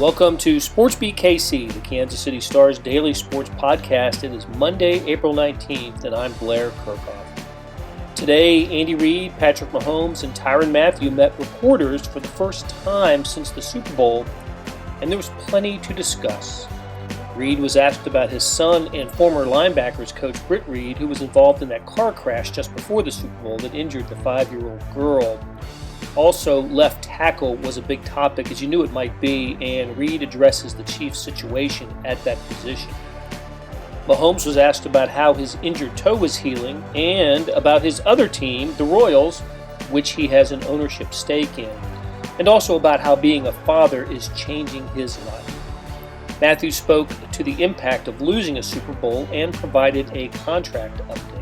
Welcome to SportsBeat KC, the Kansas City Star's daily sports podcast. It is Monday, April 19th, and I'm Blair Kirchhoff. Today, Andy Reid, Patrick Mahomes, and Tyrann Mathieu met reporters for the first time since the Super Bowl, and there was plenty to discuss. Reid was asked about his son and former linebackers coach Britt Reid, who was involved in that car crash just before the Super Bowl that injured the 5-year-old girl. Also, left tackle was a big topic, as you knew it might be, and Reid addresses the Chiefs' situation at that position. Mahomes was asked about how his injured toe was healing and about his other team, the Royals, which he has an ownership stake in, and also about how being a father is changing his life. Mathieu spoke to the impact of losing a Super Bowl and provided a contract update.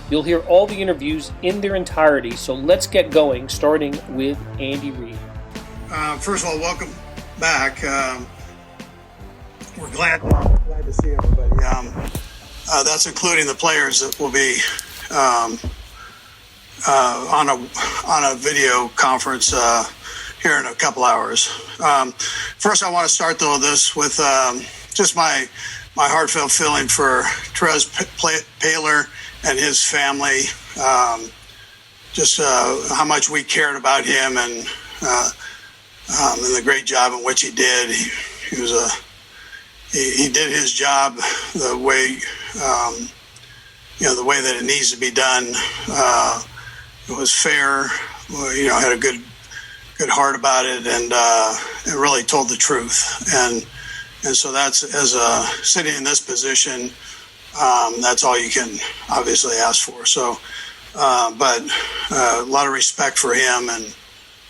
You'll hear all the interviews in their entirety, so let's get going, starting with Andy Reid. First of all, welcome back. We're glad to see everybody. That's including the players that will be on a video conference here in a couple hours. First, I want to start though this with just my heartfelt feeling for Terez Paylor and his family, just how much we cared about him and the great job in which he did. He did his job the way the way that it needs to be done. It was fair. Had a good heart about it, and it really told the truth. And so that's, as sitting in this position, that's all you can obviously ask for. So, but a lot of respect for him and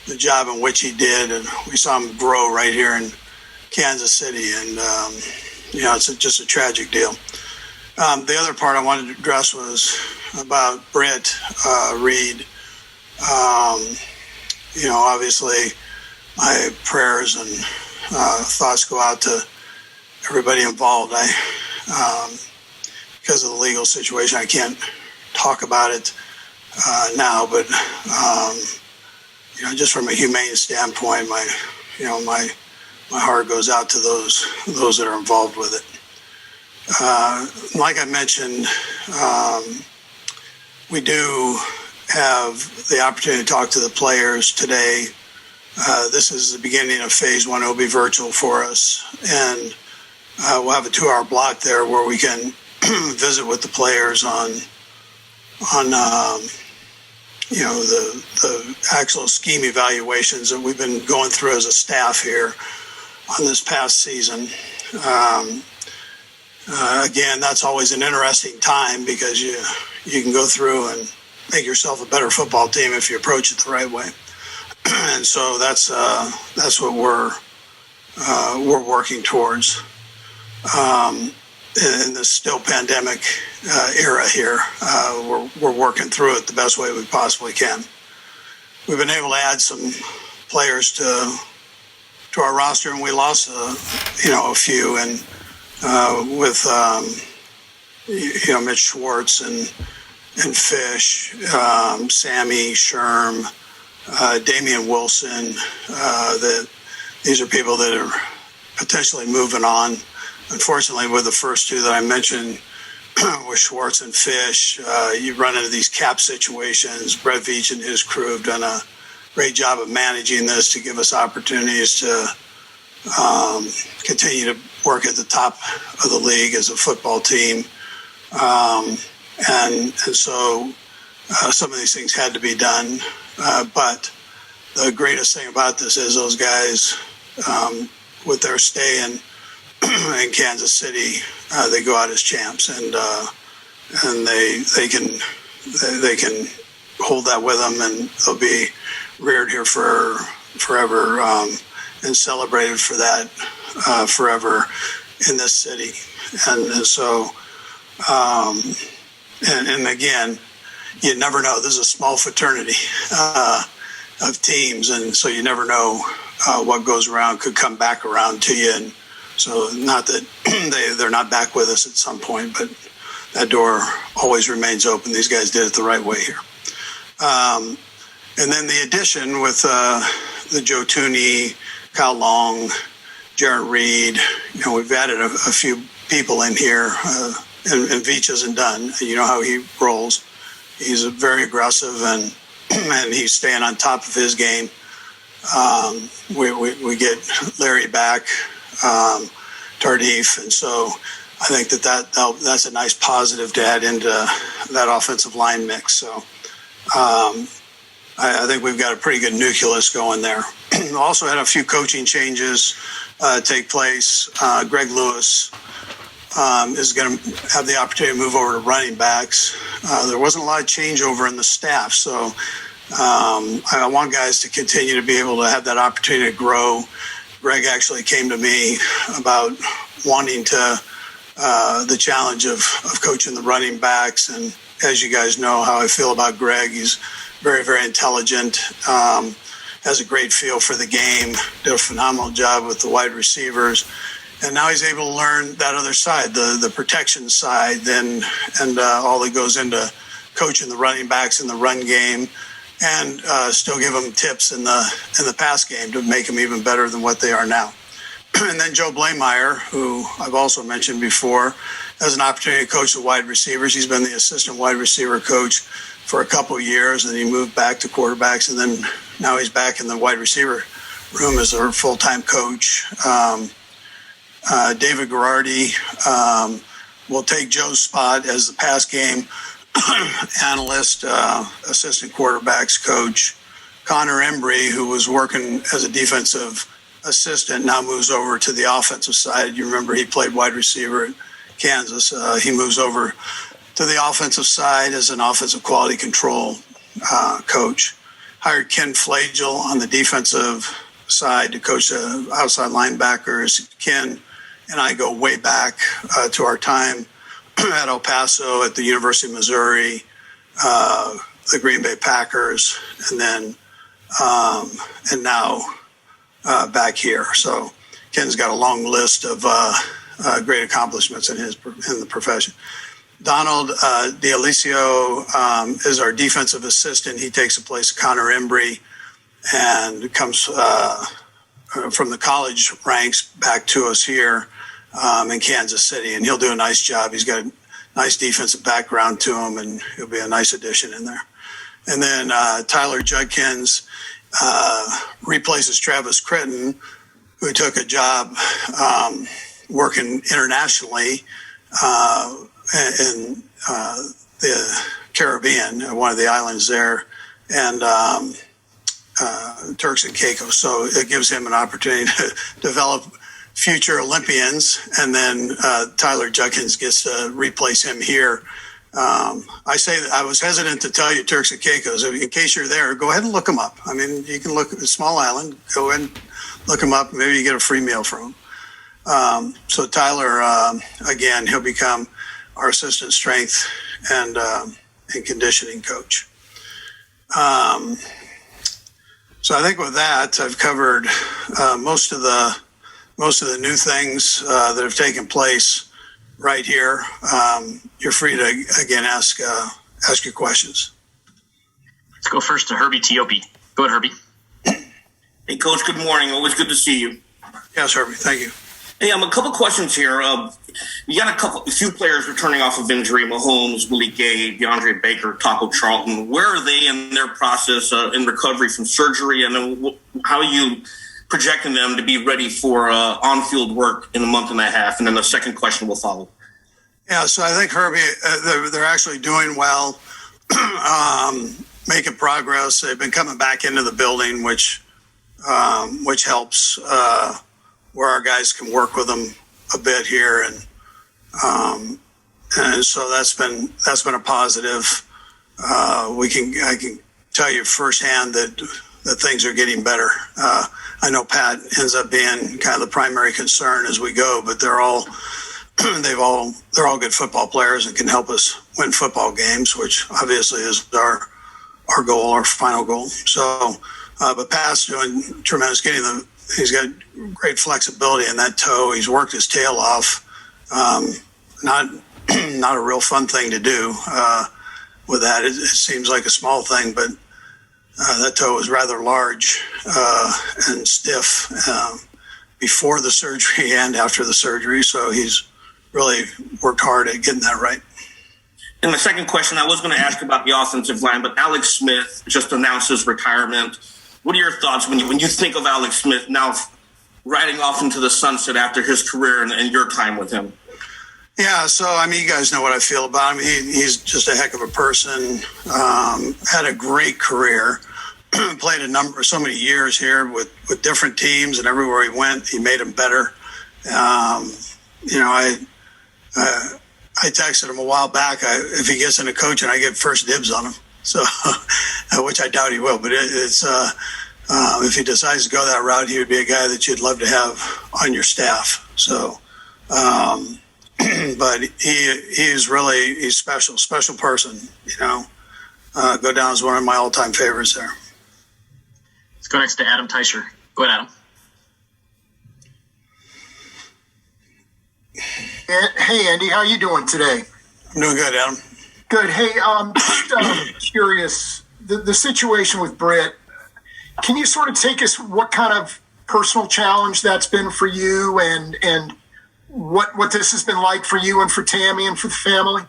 the job in which he did, and we saw him grow right here in Kansas City, and it's just a tragic deal. The other part I wanted to address was about Britt Reid. Obviously, my prayers and thoughts go out to everybody involved. Because of the legal situation, I can't talk about it now, but just from a humane standpoint, my heart goes out to those that are involved with it. Like I mentioned, we do have the opportunity to talk to the players today. This is the beginning of phase one. It'll be virtual for us, and we'll have a 2-hour block there where we can visit with the players on the actual scheme evaluations that we've been going through as a staff here on this past season. Again, that's always an interesting time because you can go through and make yourself a better football team if you approach it the right way. And so that's what we're working towards. In this still pandemic era here, we're working through it the best way we possibly can. We've been able to add some players to our roster, and we lost a few, and with Mitch Schwartz and Fish, Sammy Sherm, Damian Wilson. These are people that are potentially moving on. Unfortunately, with the first two that I mentioned, with Schwartz and Fish, you run into these cap situations. Brett Veach and his crew have done a great job of managing this to give us opportunities to continue to work at the top of the league as a football team. And so some of these things had to be done. But the greatest thing about this is those guys, with their stay in Kansas City, they go out as champs, and they can hold that with them, and they'll be reared here forever and celebrated for that forever in this city. And so and again, you never know. This is a small fraternity of teams, and so you never know what goes around could come back around to you. And so, not that they're not back with us at some point, but that door always remains open. These guys did it the right way here. And then the addition with the Joe Thuney, Kyle Long, Britt Reid. We've added a few people in here, and Veach isn't done. You know how he rolls. He's very aggressive, and he's staying on top of his game. We get Larry back, Tardif, and so I think that's a nice positive to add into that offensive line mix. So I think we've got a pretty good nucleus going there. Also had a few coaching changes take place. Greg Lewis is going to have the opportunity to move over to running backs. There wasn't a lot of changeover in the staff, so I want guys to continue to be able to have that opportunity to grow. Greg actually came to me about wanting to the challenge of coaching the running backs, and as you guys know how I feel about Greg, he's very, very intelligent, has a great feel for the game, did a phenomenal job with the wide receivers. And now he's able to learn that other side, the protection side, and all that goes into coaching the running backs in the run game, and still give them tips in the pass game to make them even better than what they are now. And then Joe Blameyer, who I've also mentioned before, has an opportunity to coach the wide receivers. He's been the assistant wide receiver coach for a couple of years, and he moved back to quarterbacks, and then now he's back in the wide receiver room as their full-time coach. David Girardi will take Joe's spot as the pass game analyst, assistant quarterbacks coach. Connor Embry, who was working as a defensive assistant, now moves over to the offensive side. You remember he played wide receiver at Kansas. He moves over to the offensive side as an offensive quality control coach. Hired Ken Flagel on the defensive side to coach the outside linebackers. Ken and I go way back to our time at El Paso, at the University of Missouri, the Green Bay Packers, and then and now back here. So Ken's got a long list of great accomplishments in the profession. Donald D'Alicio is our defensive assistant. He takes the place of Connor Embry and comes from the college ranks back to us here in Kansas City, and he'll do a nice job. He's got a nice defensive background to him, and he'll be a nice addition in there. And then Tyler Judkins replaces Travis Critton, who took a job working internationally in the Caribbean, one of the islands there, and Turks and Caicos. So it gives him an opportunity to develop future Olympians, and then Tyler Judkins gets to replace him here. I say that I was hesitant to tell you Turks and Caicos. In case you're there, go ahead and look them up. I mean, you can look at a small island, go ahead and look them up. Maybe you get a free meal from them. So Tyler, again, he'll become our assistant strength and conditioning coach. So I think with that, I've covered most of the new things that have taken place right here. You're free to again ask your questions. Let's go first to Herbie Tiopi. Go ahead, Herbie. Hey, Coach. Good morning. Always good to see you. Yes, Herbie. Thank you. Hey, a couple questions here. You got a few players returning off of injury: Mahomes, Willie Gay, DeAndre Baker, Taco Charlton. Where are they in their process in recovery from surgery, and then how are you projecting them to be ready for on-field work in a month and a half? And then the second question will follow. Yeah, so I think Herbie, they're actually doing well, making progress. They've been coming back into the building, which helps. Where our guys can work with them a bit here, and so that's been a positive. I can tell you firsthand that things are getting better. I know Pat ends up being kind of the primary concern as we go, but they're all good football players and can help us win football games, which obviously is our goal, our final goal. So, but Pat's doing tremendous. He's got great flexibility in that toe. He's worked his tail off. Not a real fun thing to do with that. It seems like a small thing, but that toe is rather large and stiff. before the surgery and after the surgery. So he's really worked hard at getting that right. And the second question, I was going to ask about the offensive line, but Alex Smith just announced his retirement. What are your thoughts when you think of Alex Smith now riding off into the sunset after his career and your time with him? Yeah, so, I mean, you guys know what I feel about him. He's just a heck of a person, had a great career, played so many years here with different teams, and everywhere he went, he made them better. I texted him a while back. If he gets into coaching, I get first dibs on him. So, which I doubt he will, but it's if he decides to go that route, he would be a guy that you'd love to have on your staff. So, but he's special person, go down as one of my all-time favorites there. Let's go next to Adam Teicher. Go ahead, Adam. Hey, Andy, how you doing today? I'm doing good, Adam. Good. Hey, just curious, the situation with Britt, can you sort of take us what kind of personal challenge that's been for you and what this has been like for you and for Tammy and for the family?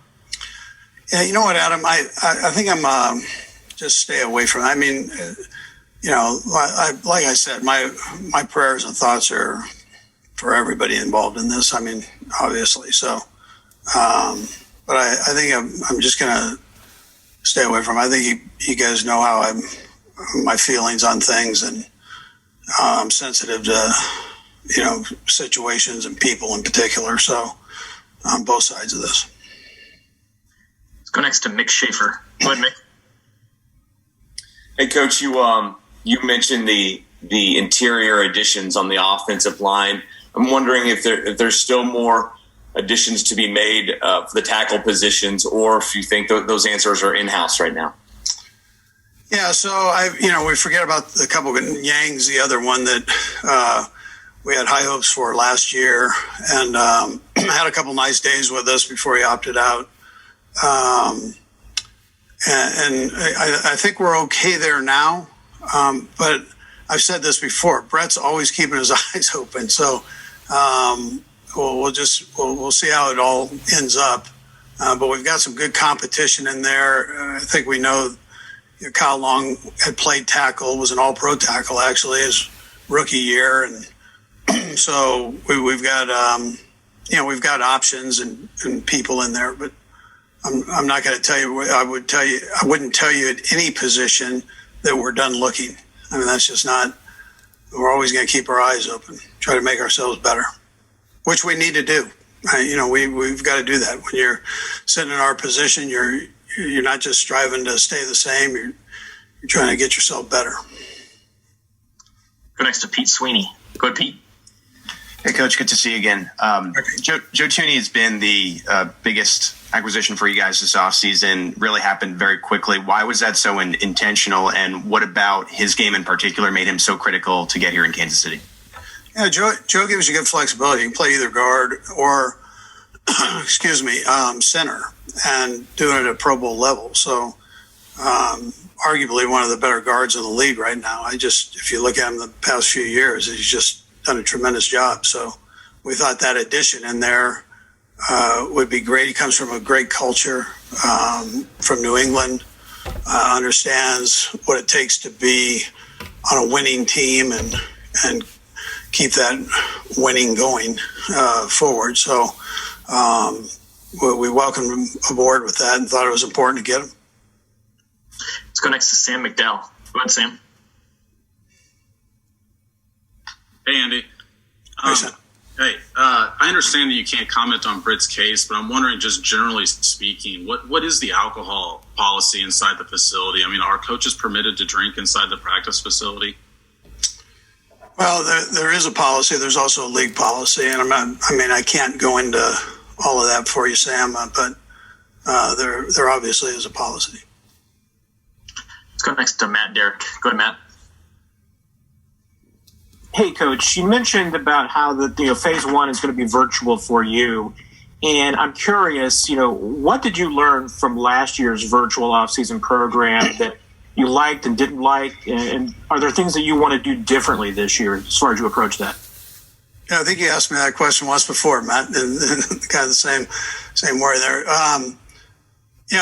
Yeah, you know what, Adam? I think I'm just stay away from it. I mean, like I said, my prayers and thoughts are for everybody involved in this. I mean, obviously. So, but I think I'm just going to stay away from it. I think you guys know how my feelings on things, and I'm sensitive to, situations and people in particular. So on both sides of this. Let's go next to Mick Schaefer. Go ahead, Mick. Hey, Coach, you mentioned the interior additions on the offensive line. I'm wondering if there's still more additions to be made for the tackle positions, or if you think those answers are in-house right now. Yeah, so we forget about the couple of Yang's the other one that we had high hopes for last year, and had a couple nice days with us before he opted out. And I think we're okay there now, but I've said this before. Brett's always keeping his eyes open, so we'll see how it all ends up. But we've got some good competition in there. I think we know. Kyle Long had played tackle, was an all-pro tackle actually his rookie year, and so we've got we've got options and people in there. But I'm not going to tell you. I wouldn't tell you at any position that we're done looking. I mean, that's just not. We're always going to keep our eyes open, try to make ourselves better, which we need to do. We've got to do that. When you're sitting in our position, you're not just striving to stay the same. You're trying to get yourself better. Go next to Pete Sweeney. Go ahead, Pete. Hey, Coach. Good to see you again. Joe Thuney has been the biggest acquisition for you guys this offseason. Really happened very quickly. Why was that so intentional? And what about his game in particular made him so critical to get here in Kansas City? Yeah, Joe gives you good flexibility. You can play either guard or, center, and doing it at Pro Bowl level. So, arguably one of the better guards in the league right now. If you look at him the past few years, he's just done a tremendous job. So we thought that addition in there would be great. He comes from a great culture, from New England, understands what it takes to be on a winning team and keep that winning going forward. So we welcomed him aboard with that and thought it was important to get him. Let's go next to Sam McDowell. Go ahead, Sam. Hey, Andy. Hey, Sam. Hey, I understand that you can't comment on Britt's case, but I'm wondering, just generally speaking, what is the alcohol policy inside the facility? I mean, are coaches permitted to drink inside the practice facility? Well, there is a policy. There's also a league policy, and I can't go into all of that for you, Sam, but there obviously is a policy. Let's go next to Matt Derrick. Go ahead, Matt. Hey, Coach, you mentioned about how phase one is going to be virtual for you. And I'm curious, what did you learn from last year's virtual offseason program that you liked and didn't like? And are there things that you want to do differently this year as far as you approach that? Yeah, I think you asked me that question once before, Matt, and kind of the same worry there.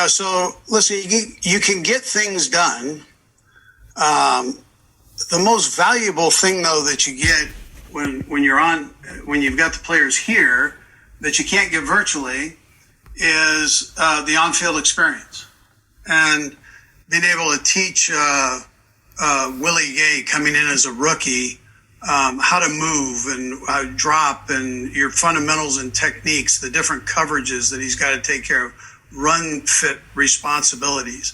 So listen, you can get things done. The most valuable thing, though, that you get when you've got the players here that you can't get virtually is the on-field experience, and being able to teach Willie Gay coming in as a rookie how to move and drop and your fundamentals and techniques, the different coverages that he's got to take care of, run fit responsibilities.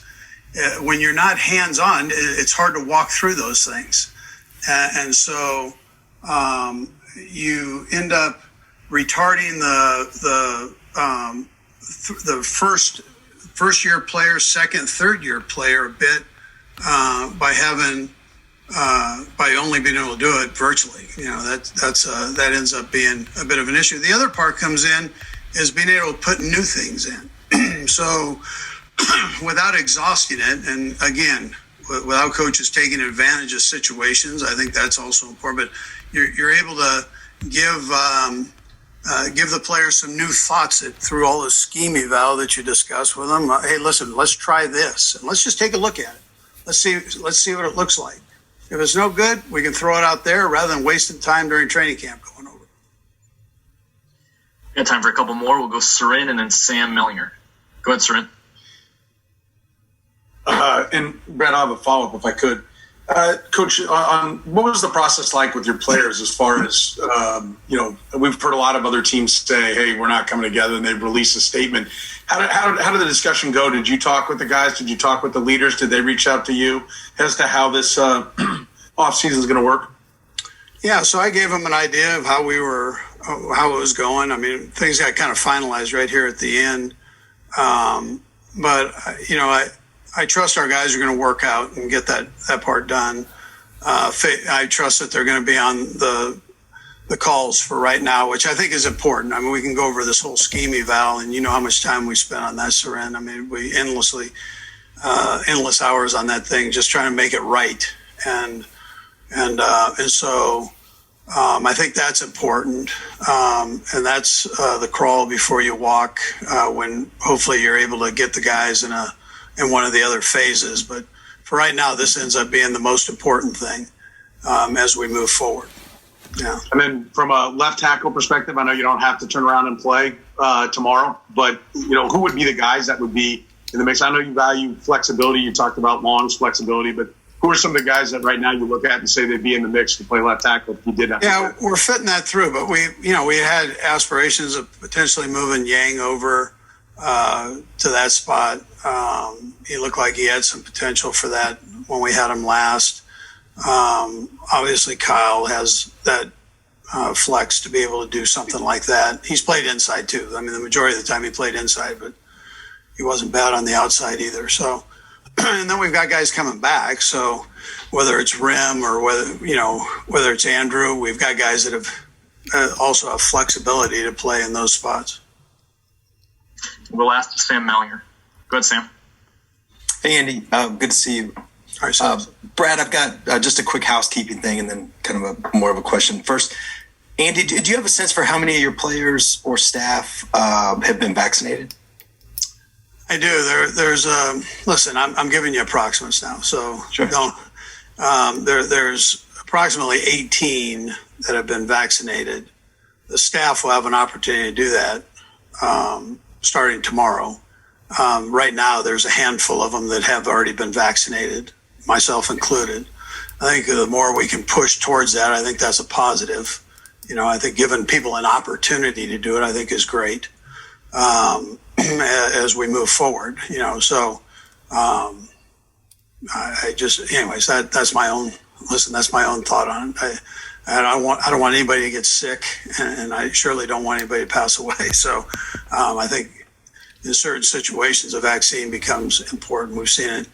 When you're not hands-on, it's hard to walk through those things. And so you end up retarding the first year player, second, third year player a bit by only being able to do it virtually. That ends up being a bit of an issue. The other part comes in is being able to put new things in. So without exhausting it, and again, without coaches taking advantage of situations, I think that's also important. But you're able to give the players some new thoughts through all the scheme eval that you discuss with them. Hey, listen, let's try this, and let's just take a look at it. Let's see what it looks like. If it's no good, we can throw it out there rather than wasting time during training camp going over it. We got time for a couple more. We'll go Sarin and then Sam Mellinger. Go ahead, Sarin. And Brett, I'll have a follow-up if I could. Coach, on what was the process like with your players as far as, we've heard a lot of other teams say, hey, we're not coming together, and they've released a statement. How did the discussion go? Did you talk with the guys? Did you talk with the leaders? Did they reach out to you as to how this offseason is going to work? Yeah, so I gave them an idea of how it was going. I mean, things got kind of finalized right here at the end. But I trust our guys are going to work out and get that part done. I trust that they're going to be on the calls for right now, which I think is important. I mean, we can go over this whole scheme eval, and you know how much time we spent on that, Sarin. I mean, we endless hours on that thing, just trying to make it right. And so I think that's important. And that's the crawl before you walk, when hopefully you're able to get the guys in one of the other phases. But for right now, this ends up being the most important thing as we move forward. Yeah. And then from a left tackle perspective, I know you don't have to turn around and play tomorrow, but who would be the guys that would be in the mix? I know you value flexibility. You talked about Long's flexibility, but who are some of the guys that right now you look at and say they'd be in the mix to play left tackle if you did have to? Yeah, we're fitting that through, but we had aspirations of potentially moving Yang over to that spot. He looked like he had some potential for that when we had him last. Obviously Kyle has that flex to be able to do something like that. He's played inside too. I mean, the majority of the time he played inside, but he wasn't bad on the outside either. So, and then we've got guys coming back. So whether it's Rim or whether it's Andrew, we've got guys that have also have flexibility to play in those spots. We'll ask Sam Mellinger. Go ahead, Sam. Hey, Andy. Good to see you. All right, so Brad, I've got just a quick housekeeping thing and then kind of more of a question. First, Andy, do you have a sense for how many of your players or staff have been vaccinated? I do. There's listen, I'm giving you approximates now, so sure. Don't. There's approximately 18 that have been vaccinated. The staff will have an opportunity to do that starting tomorrow. Right now, there's a handful of them that have already been vaccinated, myself included. I think the more we can push towards that, I think that's a positive. I think giving people an opportunity to do it, I think is great as we move forward. So I just, anyways, that's my own. Listen, that's my own thought on it. I don't want anybody to get sick, and I surely don't want anybody to pass away. So I think in certain situations, a vaccine becomes important. We've seen it,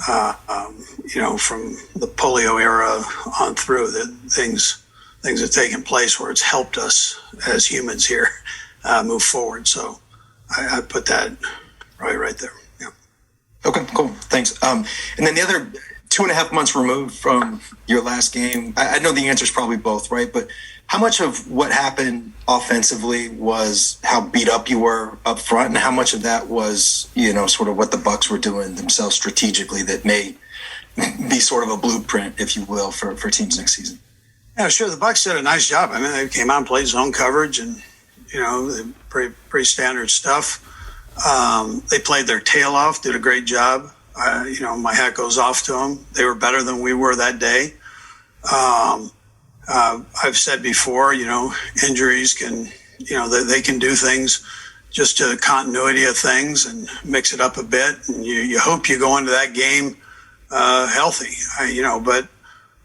from the polio era on through, that things have taken place where it's helped us as humans here move forward. So I put that right there. Yeah. Okay, cool. Thanks. And then the other 2.5 months removed from your last game. I know the answer is probably both, right? But how much of what happened offensively was how beat up you were up front, and how much of that was, sort of what the Bucs were doing themselves strategically that may be sort of a blueprint, if you will, for teams next season? Yeah, sure. The Bucs did a nice job. I mean, they came out and played zone coverage, and pretty standard stuff. They played their tail off, did a great job. My hat goes off to them. They were better than we were that day. I've said before, injuries can, they can do things just to the continuity of things and mix it up a bit. And you hope you go into that game healthy, but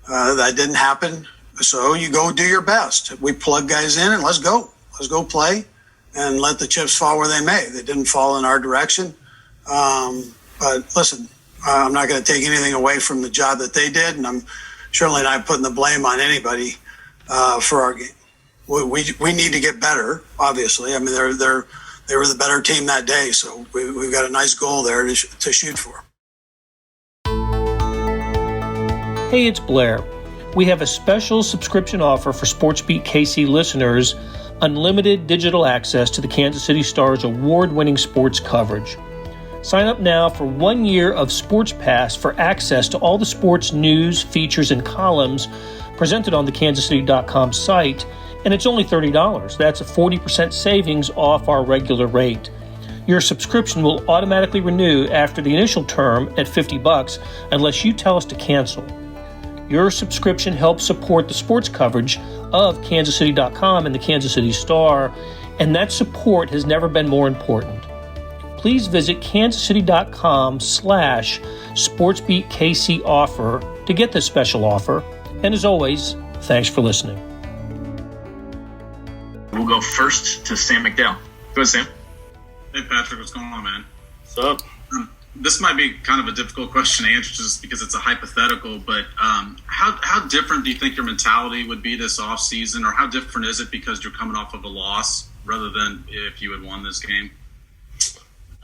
that didn't happen. So you go do your best. We plug guys in and let's go. Let's go play and let the chips fall where they may. They didn't fall in our direction. But listen, I'm not going to take anything away from the job that they did, and I'm certainly not putting the blame on anybody for our game. We need to get better, obviously. I mean, they were the better team that day, so we've got a nice goal there to shoot for. Hey, it's Blair. We have a special subscription offer for SportsBeat KC listeners, unlimited digital access to the Kansas City Star's award-winning sports coverage. Sign up now for 1 year of Sports Pass for access to all the sports news, features, and columns presented on the kansascity.com site, and it's only $30. That's a 40% savings off our regular rate. Your subscription will automatically renew after the initial term at $50 unless you tell us to cancel. Your subscription helps support the sports coverage of kansascity.com and the Kansas City Star, and that support has never been more important. Please visit kansascity.com/SportsBeatKC offer to get this special offer. And as always, thanks for listening. We'll go first to Sam McDowell. Go ahead, Sam. Hey, Patrick, what's going on, man? What's up? This might be kind of a difficult question to answer just because it's a hypothetical, but how different do you think your mentality would be this offseason, or how different is it because you're coming off of a loss rather than if you had won this game?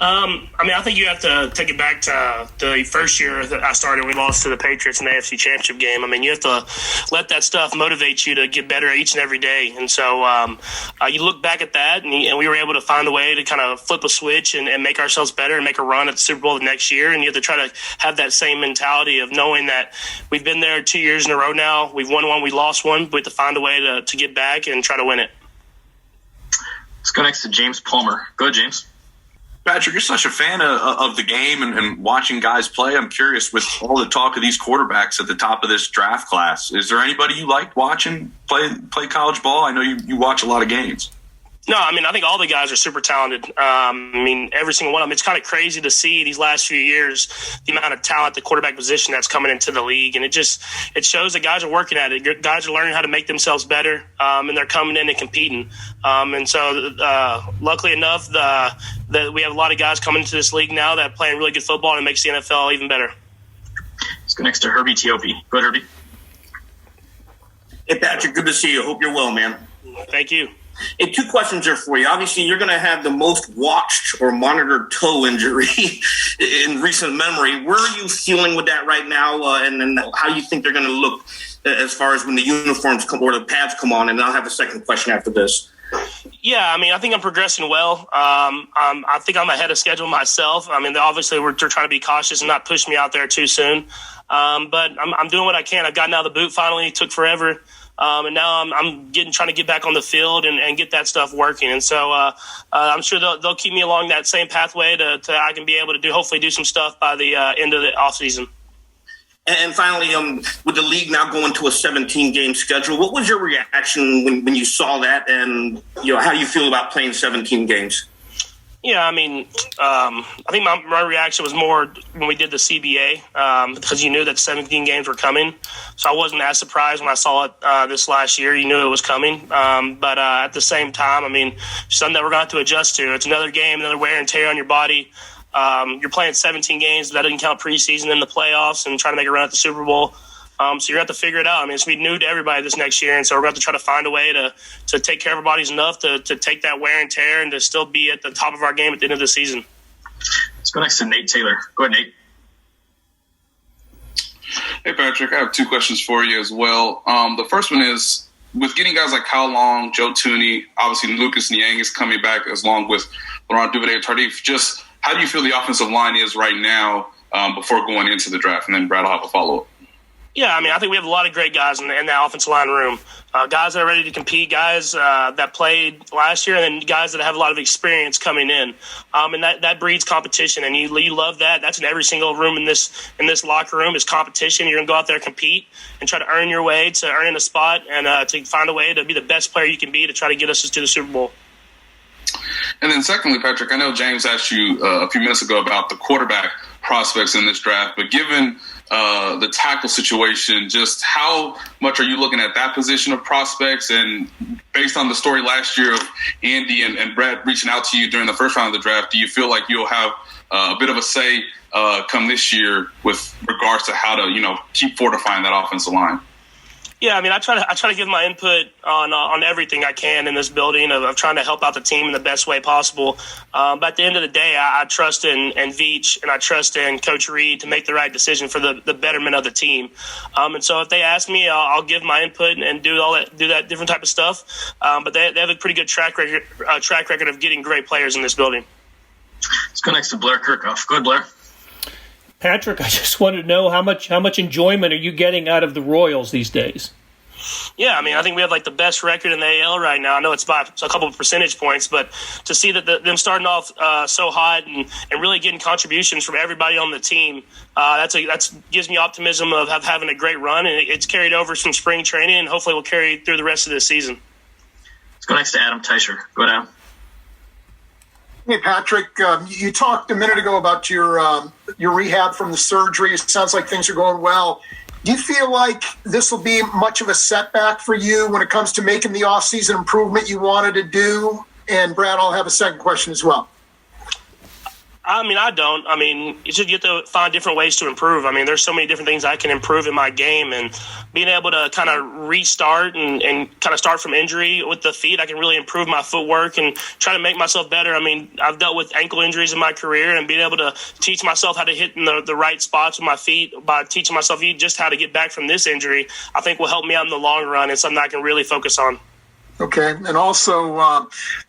I think you have to take it back to the first year that I started. We lost to the Patriots in the AFC Championship game. I mean, you have to let that stuff motivate you to get better each and every day. And so you look back at that, and we were able to find a way to kind of flip a switch and make ourselves better and make a run at the Super Bowl the next year. And you have to try to have that same mentality of knowing that we've been there 2 years in a row now. We've won one, we lost one, but we have to find a way to get back and try to win it. Let's go next to James Palmer. Go ahead, James. Patrick, you're such a fan of the game and watching guys play. I'm curious, with all the talk of these quarterbacks at the top of this draft class, is there anybody you liked watching play college ball? I know you watch a lot of games. No, I think all the guys are super talented. Every single one of them. It's kind of crazy to see these last few years the amount of talent, the quarterback position that's coming into the league, and it shows that guys are working at it. Guys are learning how to make themselves better, and they're coming in and competing. Luckily enough, that we have a lot of guys coming into this league now that are playing really good football, and it makes the NFL even better. Let's go next to Herbie Teope. Go ahead, Herbie. Hey, Patrick, good to see you. Hope you're well, man. Thank you. Hey, two questions here for you. Obviously, you're going to have the most watched or monitored toe injury in recent memory. Where are you feeling with that right now, and how you think they're going to look as far as when the uniforms come or the pads come on? And I'll have a second question after this. Yeah, I think I'm progressing well. I think I'm ahead of schedule myself. Obviously, they're trying to be cautious and not push me out there too soon. But I'm doing what I can. I've gotten out of the boot finally. It took forever. And now I'm trying to get back on the field and get that stuff working. And so I'm sure they'll keep me along that same pathway to I can be able to hopefully do some stuff by the end of the offseason. And finally, with the league now going to a 17-game schedule, what was your reaction when you saw that, and how do you feel about playing 17 games? Yeah, I think my reaction was more when we did the CBA because you knew that 17 games were coming. So I wasn't as surprised when I saw it this last year. You knew it was coming. But at the same time, something that we're going to have to adjust to. It's another game, another wear and tear on your body. You're playing 17 games. That doesn't count preseason in the playoffs and trying to make a run at the Super Bowl. So you're going to have to figure it out. It's going to be new to everybody this next year, and so we're going to have to try to find a way to take care of our bodies enough to take that wear and tear and to still be at the top of our game at the end of the season. Let's go next to Nate Taylor. Go ahead, Nate. Hey, Patrick, I have two questions for you as well. The first one is, with getting guys like Kyle Long, Joe Thuney, obviously Lucas Niang is coming back as long with Laurent Duvernay-Tardif, just how do you feel the offensive line is right now before going into the draft? And then Brad will have a follow-up. Yeah, I think we have a lot of great guys in that offensive line room. Guys that are ready to compete, guys that played last year, and then guys that have a lot of experience coming in. And that breeds competition, and you love that. That's in every single room in this locker room is competition. You're going to go out there and compete and try to earn your way to earning a spot and to find a way to be the best player you can be to try to get us to the Super Bowl. And then secondly, Patrick, I know James asked you a few minutes ago about the quarterback prospects in this draft, but given the tackle situation, just how much are you looking at that position of prospects? And based on the story last year of Andy and Brett reaching out to you during the first round of the draft, do you feel like you'll have a bit of a say come this year with regards to how to, keep fortifying that offensive line? Yeah, I try to give my input on everything I can in this building of trying to help out the team in the best way possible. But at the end of the day, I trust in Veach and I trust in Coach Reid to make the right decision for the betterment of the team. And so if they ask me, I'll give my input and do that different type of stuff. But they have a pretty good track record of getting great players in this building. Let's go next to Blair Kirchhoff. Go ahead, Blair. Patrick, I just wanted to know how much enjoyment are you getting out of the Royals these days? Yeah, I think we have the best record in the AL right now. I know it's by a couple of percentage points, but to see that them starting off so hot and really getting contributions from everybody on the team, that gives me optimism of having a great run, and it's carried over from spring training, and hopefully will carry through the rest of the season. Let's go next to Adam Teicher. Go down. Hey, Patrick, you talked a minute ago about your rehab from the surgery. It sounds like things are going well. Do you feel like this will be much of a setback for you when it comes to making the offseason improvement you wanted to do? And, Brad, I'll have a second question as well. I don't. You have to find different ways to improve. There's so many different things I can improve in my game, and being able to kind of restart and kind of start from injury with the feet, I can really improve my footwork and try to make myself better. I've dealt with ankle injuries in my career, and being able to teach myself how to hit in the right spots with my feet by teaching myself just how to get back from this injury, I think will help me out in the long run and something I can really focus on. Okay, and also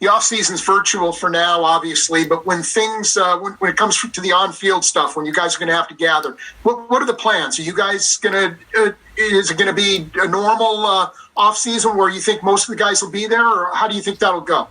the offseason's virtual for now, obviously, but when things, when it comes to the on-field stuff, when you guys are going to have to gather, what are the plans? Are you guys going to, is it going to be a normal offseason where you think most of the guys will be there, or how do you think that'll go?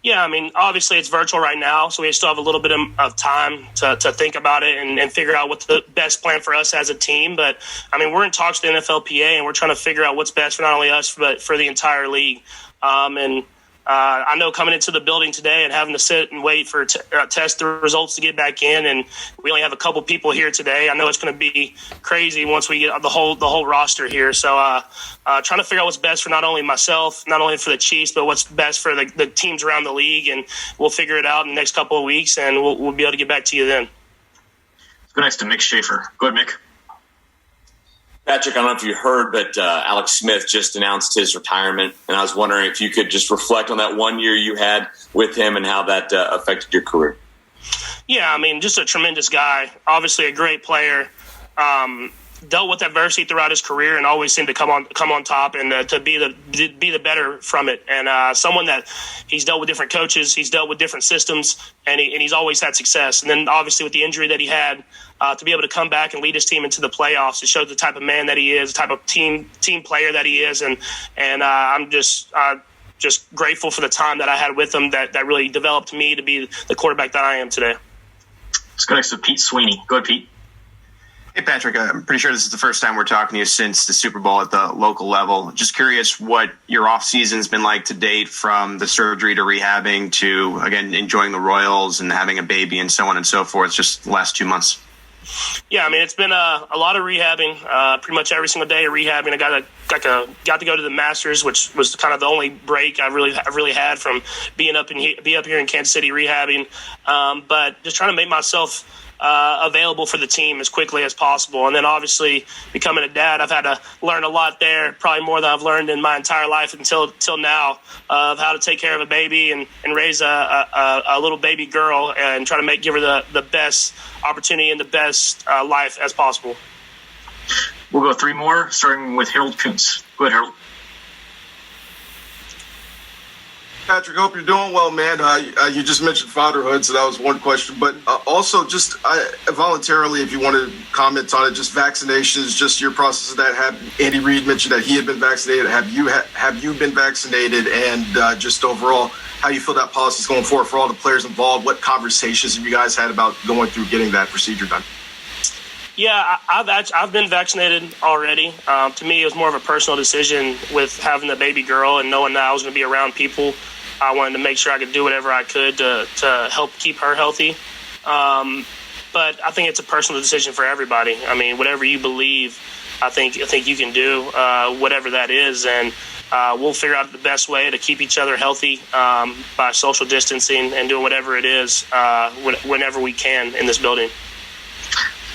Yeah, obviously it's virtual right now, so we still have a little bit of time to think about it and figure out what's the best plan for us as a team. But, we're in talks with the NFLPA, and we're trying to figure out what's best for not only us, but for the entire league. I know coming into the building today and having to sit and wait for test the results to get back in, and we only have a couple people here today. I know it's going to be crazy once we get the whole roster here. So trying to figure out what's best for not only myself, not only for the Chiefs, but what's best for the teams around the league, and we'll figure it out in the next couple of weeks, and we'll be able to get back to you then. Let's go next to Mick Schaefer. Go ahead, Mick. Patrick, I don't know if you heard, but Alex Smith just announced his retirement, and I was wondering if you could just reflect on that 1 year you had with him and how that affected your career. Yeah, just a tremendous guy, obviously a great player, dealt with adversity throughout his career and always seemed to come on top and to be the better from it. And someone that he's dealt with different coaches, he's dealt with different systems, and he's always had success. And then obviously with the injury that he had, to be able to come back and lead his team into the playoffs, it showed the type of man that he is, the type of team player that he is, and I'm just grateful for the time that I had with him that really developed me to be the quarterback that I am today. Let's go next to Pete Sweeney. Go ahead, Pete. Hey, Patrick, I'm pretty sure this is the first time we're talking to you since the Super Bowl at the local level. Just curious what your offseason's been like to date, from the surgery to rehabbing to, again, enjoying the Royals and having a baby and so on and so forth, just the last 2 months. Yeah, it's been a lot of rehabbing, pretty much every single day of rehabbing. I got to go to the Masters, which was kind of the only break I really had from being up here in Kansas City rehabbing. But just trying to make myself available for the team as quickly as possible. And then obviously becoming a dad, I've had to learn a lot there, probably more than I've learned in my entire life until now, of how to take care of a baby and raise a little baby girl and try to give her the best opportunity and the best life as possible. We'll go 3 more, starting with Harold Kuntz. Go ahead, Harold. Patrick, hope you're doing well, man. You just mentioned fatherhood, so that was one question. But also, just voluntarily, if you want to comment on it, just vaccinations, just your process of that. Andy Reid mentioned that he had been vaccinated. Have you been vaccinated? And just overall, how you feel that policy is going forward for all the players involved? What conversations have you guys had about going through getting that procedure done? Yeah, I've been vaccinated already. To me, it was more of a personal decision with having the baby girl and knowing that I was going to be around people. I wanted to make sure I could do whatever I could to help keep her healthy. But I think it's a personal decision for everybody. I mean, whatever you believe, I think you can do whatever that is, and we'll figure out the best way to keep each other healthy by social distancing and doing whatever it is whenever we can in this building.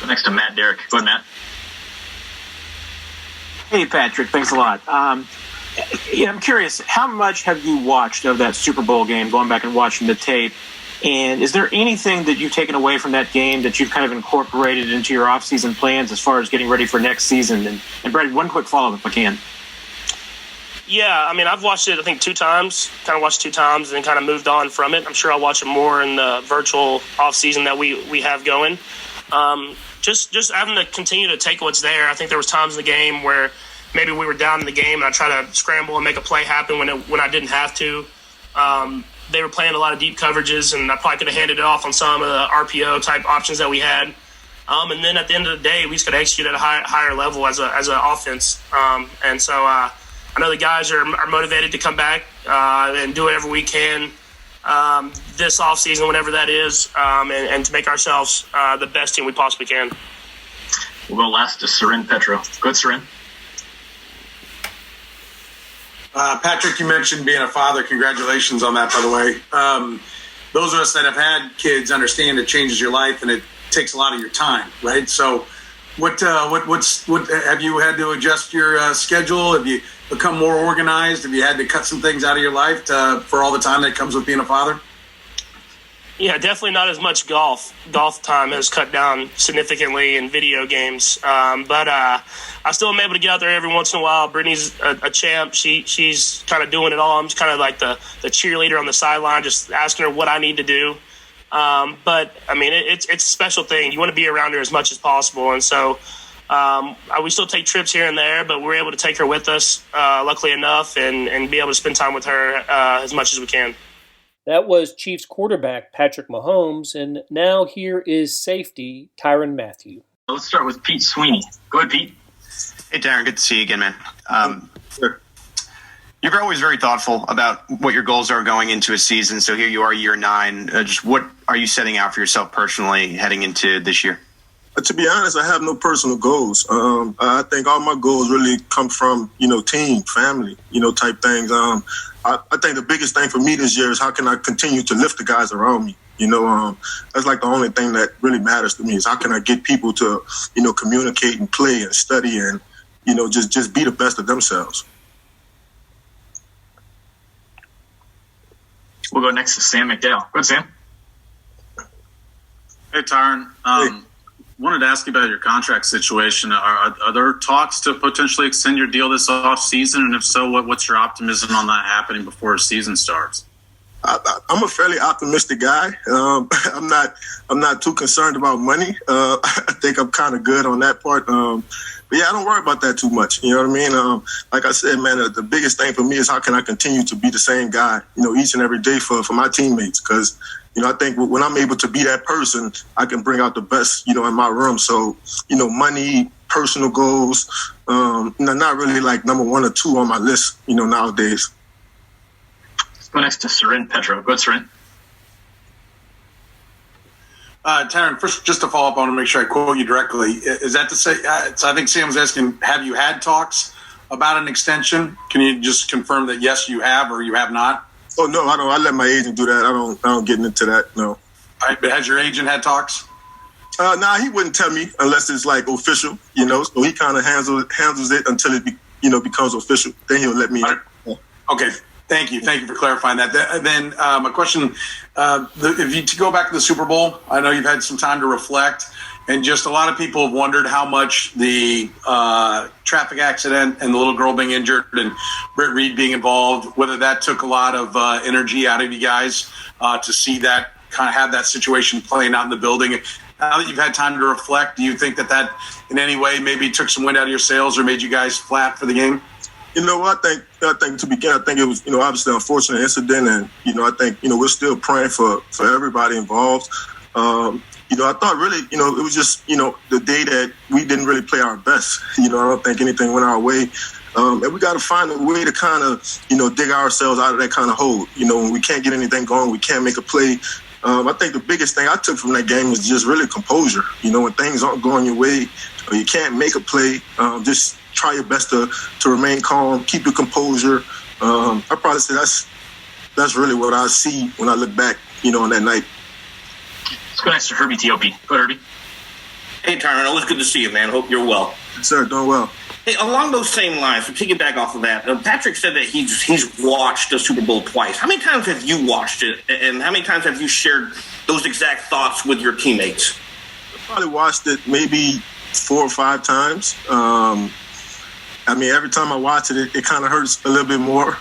Go next to Matt Derrick. Go ahead, Matt. Hey, Patrick. Thanks a lot. I'm curious, how much have you watched of that Super Bowl game, going back and watching the tape? And is there anything that you've taken away from that game that you've kind of incorporated into your offseason plans as far as getting ready for next season? And Brady, one quick follow-up if I can. Yeah, I mean, I've watched it, I think, 2 times, kind of watched 2 times and then kind of moved on from it. I'm sure I'll watch it more in the virtual offseason that we have going. Just having to continue to take what's there. I think there was times in the game where maybe we were down in the game and I try to scramble and make a play happen when I didn't have to. They were playing a lot of deep coverages, and I probably could have handed it off on some of the RPO type options that we had. And then at the end of the day, we just got to execute at a higher level as an offense. And so I know the guys are motivated to come back and do whatever we can this offseason, whatever that is, and to make ourselves the best team we possibly can. We'll go last to Sarin Petro. Go ahead, Sarin. Patrick, you mentioned being a father. Congratulations on that, by the way. Those of us that have had kids understand it changes your life and it takes a lot of your time, right? So what have you had to adjust your schedule? Have you become more organized? Have you had to cut some things out of your life for all the time that comes with being a father? Yeah, definitely not as much golf. Golf time has cut down significantly in video games. But I still am able to get out there every once in a while. Brittany's a champ. She's kind of doing it all. I'm just kind of like the cheerleader on the sideline, just asking her what I need to do. But, I mean, it's a special thing. You want to be around her as much as possible. And so we still take trips here and there, but we're able to take her with us, luckily enough, and be able to spend time with her as much as we can. That was Chiefs quarterback Patrick Mahomes, and now here is safety Tyrann Mathieu. Let's start with Pete Sweeney. Go ahead, Pete. Hey, Darren, good to see you again, man. You're always very thoughtful about what your goals are going into a season. So here you are, year 9. Just what are you setting out for yourself personally heading into this year? To be honest, I have no personal goals. I think all my goals really come from, team, family, type things. I think the biggest thing for me this year is how can I continue to lift the guys around me? That's like the only thing that really matters to me is how can I get people to, communicate and play and study and, just be the best of themselves. We'll go next to Sam McDowell. Go ahead, Sam. Hey, Tyrann. Wanted to ask you about your contract situation. Are there talks to potentially extend your deal this offseason? And if so, what's your optimism on that happening before the season starts? I'm a fairly optimistic guy. I'm not too concerned about money. I think I'm kind of good on that part. But yeah, I don't worry about that too much. You know what I mean? Like I said, man, the biggest thing for me is how can I continue to be the same guy, each and every day for my teammates. Because, I think when I'm able to be that person, I can bring out the best, in my room. So, money, personal goals, not really like number 1 or 2 on my list, nowadays. Let's go next to Sarin Petro. Go ahead, Sarin. Tyrann, first, just to follow up, I want to make sure I quote you directly. Is that to say, so I think Sam was asking, have you had talks about an extension? Can you just confirm that, yes, you have or you have not? Oh, no, I don't. I let my agent do that. I don't get into that, no. All right, but has your agent had talks? Nah, he wouldn't tell me unless it's like official, so he kind of handles it until it becomes official. Then he'll let me know. Okay. Thank you for clarifying that. Then my question, if you to go back to the Super Bowl, I know you've had some time to reflect. And just a lot of people have wondered how much the traffic accident and the little girl being injured and Britt Reid being involved, whether that took a lot of energy out of you guys to see that kind of have that situation playing out in the building. Now that you've had time to reflect, do you think that in any way maybe took some wind out of your sails or made you guys flat for the game? You know, I think to begin, I think it was, obviously an unfortunate incident. And, I think, we're still praying for everybody involved. I thought really, it was just, the day that we didn't really play our best. I don't think anything went our way. And we got to find a way to kind of, dig ourselves out of that kind of hole. When we can't get anything going, we can't make a play. I think the biggest thing I took from that game was just really composure. When things aren't going your way or you can't make a play, just try your best to remain calm, keep your composure. I probably say that's really what I see when I look back, on that night. Let's go next to Herbie T.O.P. Go ahead, Herbie. Hey, Tyrann, always good to see you, man. Hope you're well. Yes, sir, doing well. Hey, along those same lines, to piggyback off of that, Patrick said that he's watched the Super Bowl twice. How many times have you watched it, and how many times have you shared those exact thoughts with your teammates? I probably watched it maybe 4 or 5 times. Every time I watch it, it kind of hurts a little bit more.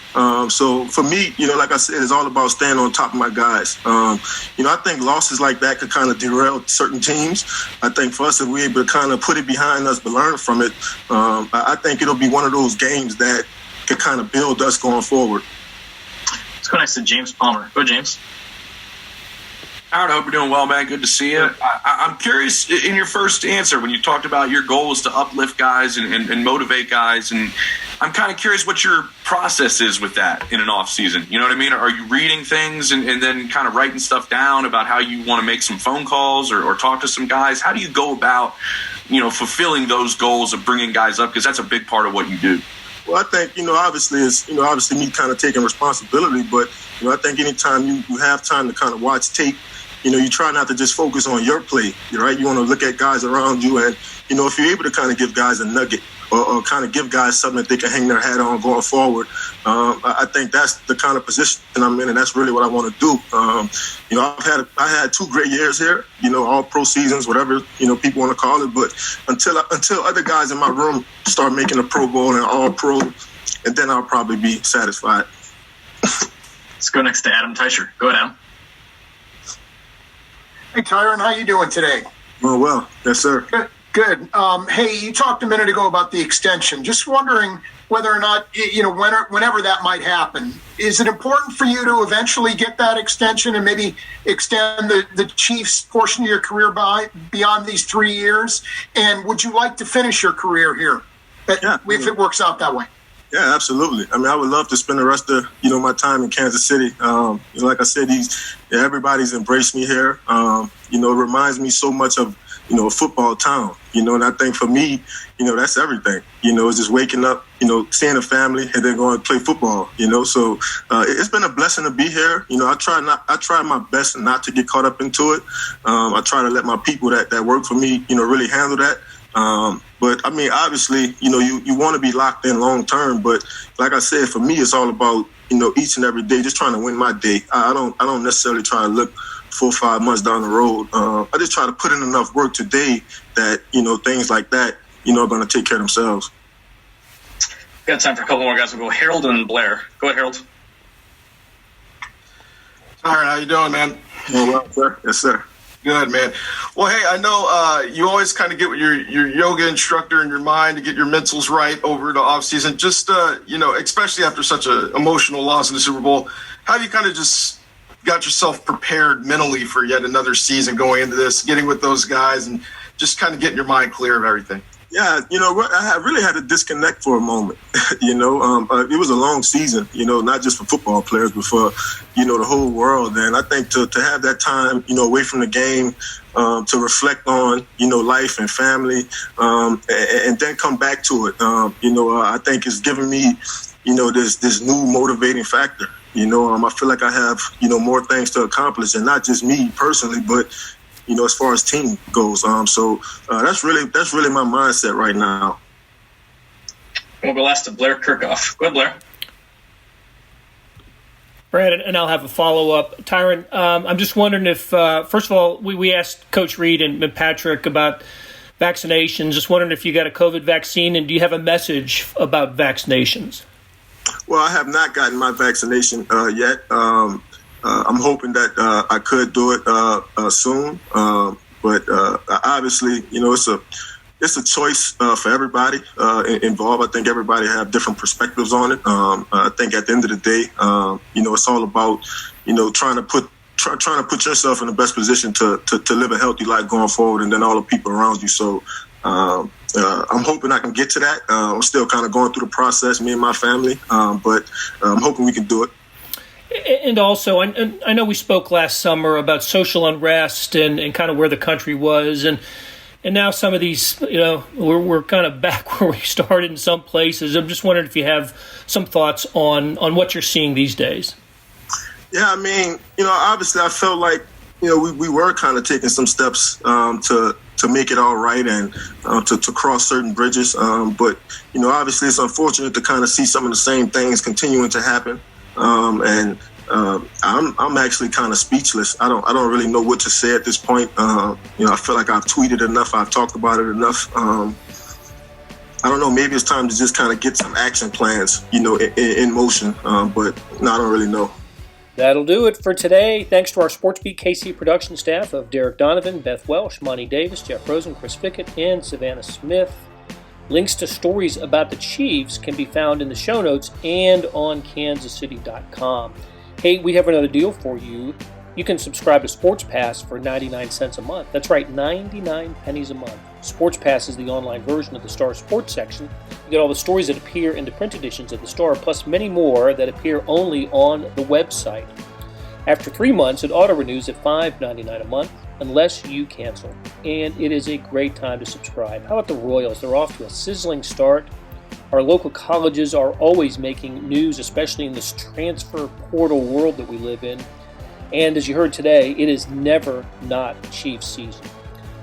So for me, like I said, it's all about staying on top of my guys. I think losses like that could kind of derail certain teams. I think for us, if we're able to kind of put it behind us but learn from it, I think it'll be one of those games that could kind of build us going forward. Let's go next to James Palmer. Go, James. Howard, I hope you're doing well, man. Good to see you. I'm curious, in your first answer, when you talked about your goal is to uplift guys and motivate guys, and I'm kind of curious what your process is with that in an off season. You know what I mean? Are you reading things and then kind of writing stuff down about how you want to make some phone calls or talk to some guys? How do you go about, fulfilling those goals of bringing guys up? Because that's a big part of what you do. Well, I think, obviously me kind of taking responsibility, but, I think anytime you have time to kind of watch tape, you try not to just focus on your play, right? You want to look at guys around you and, if you're able to kind of give guys a nugget or kind of give guys something that they can hang their hat on going forward, I think that's the kind of position I'm in, and that's really what I want to do. I had 2 great years here, all pro seasons, whatever, people want to call it. But until other guys in my room start making a Pro Bowl and all pro, and then I'll probably be satisfied. Let's go next to Adam Teicher. Go ahead, Adam. Hey, Tyrann, how you doing today? Doing well. Yes, sir. Good. Hey, you talked a minute ago about the extension. Just wondering whether or not, whenever that might happen, is it important for you to eventually get that extension and maybe extend the Chiefs portion of your career beyond these 3 years? And would you like to finish your career here if it works out that way? Yeah, absolutely. I would love to spend the rest of, my time in Kansas City. Like I said, everybody's embraced me here. It reminds me so much of, a football town, and I think for me, that's everything. It's just waking up, seeing a family and then going to play football, So it's been a blessing to be here. I try my best not to get caught up into it. I try to let my people that work for me, really handle that. But obviously, you want to be locked in long term. But like I said, for me, it's all about, each and every day, just trying to win my day. I don't necessarily try to look 4 or 5 months down the road. I just try to put in enough work today that, things like that, are going to take care of themselves. Got time for a couple more guys. We'll go Harold and Blair. Go ahead, Harold. All right, how you doing, man? Doing well, sir. Yes, sir. Good, man. Well, hey, I know you always kind of get with your yoga instructor in your mind to get your mentals right over the offseason. Just, especially after such an emotional loss in the Super Bowl, how have you kind of just got yourself prepared mentally for yet another season going into this, getting with those guys and just kind of getting your mind clear of everything? Yeah, I really had to disconnect for a moment. It was a long season, not just for football players, but for, the whole world. And I think to have that time, away from the game, to reflect on, life and family, and then come back to it, I think it's given me, this new motivating factor. I feel like I have, more things to accomplish, and not just me personally, but as far as team goes. So that's really my mindset right now. We'll go last to Blair Kirchhoff. Go ahead, Blair. Brad, and I'll have a follow-up. Tyrann, I'm just wondering if, first of all, we asked Coach Reid and Patrick about vaccinations. Just wondering if you got a COVID vaccine, and do you have a message about vaccinations? Well, I have not gotten my vaccination yet. I'm hoping that I could do it soon. But obviously, it's a choice for everybody involved. I think everybody have different perspectives on it. I think at the end of the day, it's all about, trying to put yourself in the best position to live a healthy life going forward, and then all the people around you. So I'm hoping I can get to that. I'm still kind of going through the process, me and my family, but I'm hoping we can do it. And also, I know we spoke last summer about social unrest and kind of where the country was, and now some of these, we're kind of back where we started in some places. I'm just wondering if you have some thoughts on what you're seeing these days. Yeah, obviously I felt like, we were kind of taking some steps to make it all right and to cross certain bridges. But, obviously it's unfortunate to kind of see some of the same things continuing to happen. I'm actually kind of speechless. I don't really know what to say at this point. I feel like I've tweeted enough. I've talked about it enough. I don't know. Maybe it's time to just kind of get some action plans, in motion. But no, I don't really know. That'll do it for today. Thanks to our SportsBeat KC production staff of Derek Donovan, Beth Welsh, Monty Davis, Jeff Rosen, Chris Fickett, and Savannah Smith. Links to stories about the Chiefs can be found in the show notes and on kansascity.com. Hey, we have another deal for you. You can subscribe to Sports Pass for 99 cents a month. That's right, 99 pennies a month. Sports Pass is the online version of the Star Sports section. You get all the stories that appear in the print editions of the Star, plus many more that appear only on the website. After 3 months, it auto-renews at $5.99 a month unless you cancel. And it is a great time to subscribe. How about the Royals? They're off to a sizzling start. Our local colleges are always making news, especially in this transfer portal world that we live in. And as you heard today, it is never not Chiefs season.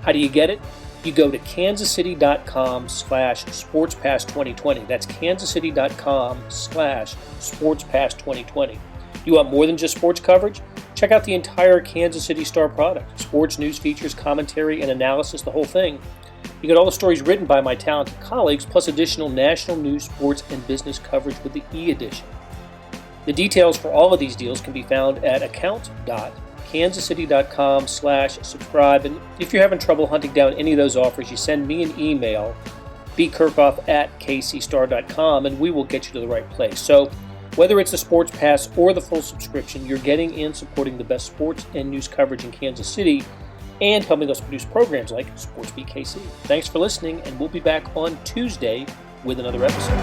How do you get it? You go to kansascity.com/SportsPass2020. That's kansascity.com/SportsPass2020. You want more than just sports coverage? Check out the entire Kansas City Star product. Sports, news, features, commentary, and analysis, the whole thing. You get all the stories written by my talented colleagues, plus additional national news, sports, and business coverage with the e-edition. The details for all of these deals can be found at account.kansascity.com/subscribe. And if you're having trouble hunting down any of those offers, you send me an email, bkirchhoff@kcstar.com, and we will get you to the right place. So whether it's the Sports Pass or the full subscription, you're getting and supporting the best sports and news coverage in Kansas City and helping us produce programs like SportsBeat KC. Thanks for listening, and we'll be back on Tuesday with another episode.